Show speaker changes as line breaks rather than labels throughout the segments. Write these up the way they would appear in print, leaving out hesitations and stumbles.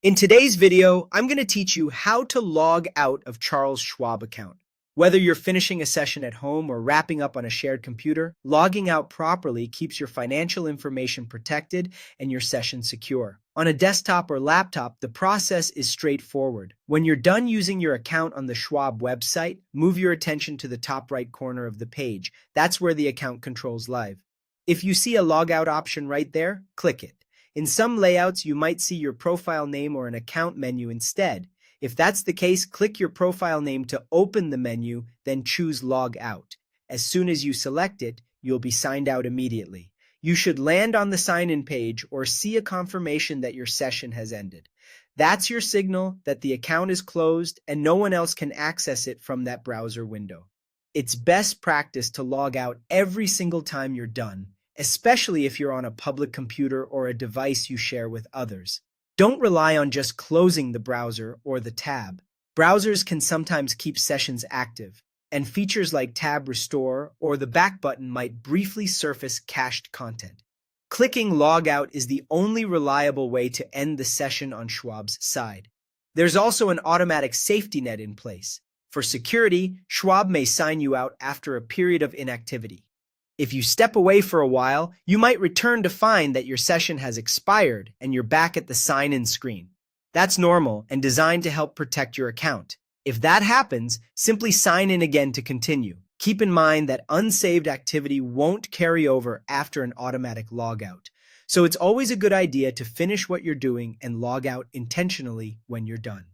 In today's video, I'm going to teach you how to log out of Charles Schwab account. Whether you're finishing a session at home or wrapping up on a shared computer, logging out properly keeps your financial information protected and your session secure. On a desktop or laptop, the process is straightforward. When you're done using your account on the Schwab website, move your attention to the top right corner of the page. That's where the account controls live. If you see a logout option right there, click it. In some layouts, you might see your profile name or an account menu instead. If that's the case, click your profile name to open the menu, then choose Log Out. As soon as you select it, you'll be signed out immediately. You should land on the sign-in page or see a confirmation that your session has ended. That's your signal that the account is closed and no one else can access it from that browser window. It's best practice to log out every single time you're done, especially if you're on a public computer or a device you share with others. Don't rely on just closing the browser or the tab. Browsers can sometimes keep sessions active, and features like Tab Restore or the back button might briefly surface cached content. Clicking Log Out is the only reliable way to end the session on Schwab's side. There's also an automatic safety net in place. For security, Schwab may sign you out after a period of inactivity. If you step away for a while, you might return to find that your session has expired and you're back at the sign-in screen. That's normal and designed to help protect your account. If that happens, simply sign in again to continue. Keep in mind that unsaved activity won't carry over after an automatic logout. So it's always a good idea to finish what you're doing and log out intentionally when you're done.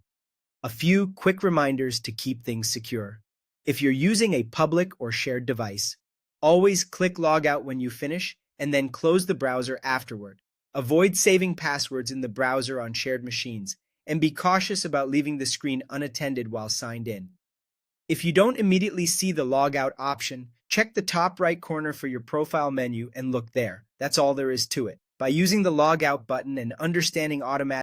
A few quick reminders to keep things secure. If you're using a public or shared device, always click Log Out when you finish, and then close the browser afterward. Avoid saving passwords in the browser on shared machines, and be cautious about leaving the screen unattended while signed in. If you don't immediately see the Log Out option, check the top right corner for your profile menu and look there. That's all there is to it. By using the Log Out button and understanding automatic